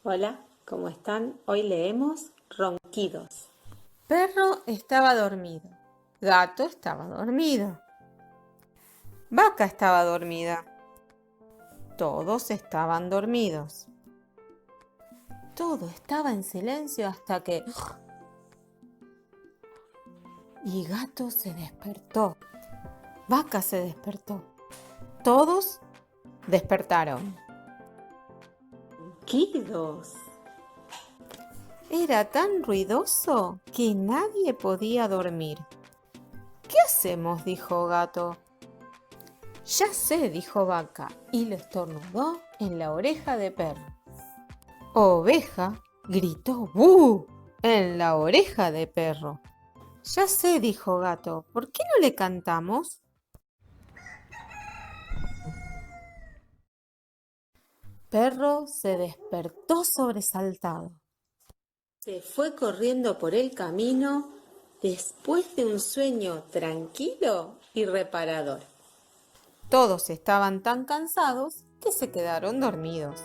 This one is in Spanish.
Hola, ¿cómo están? Hoy leemos Ronquidos. Perro estaba dormido. Gato estaba dormido. Vaca estaba dormida. Todos estaban dormidos. Todo estaba en silencio hasta que... Y Gato se despertó. Vaca se despertó. Todos despertaron. Ronquidos. Era tan ruidoso que nadie podía dormir. ¿Qué hacemos?, dijo Gato. Ya sé, dijo Vaca, y lo estornudó en la oreja de Perro. Oveja gritó ¡bu! En la oreja de Perro. Ya sé, dijo Gato, ¿por qué no le cantamos? Perro se despertó sobresaltado. Se fue corriendo por el camino después de un sueño tranquilo y reparador. Todos estaban tan cansados que se quedaron dormidos.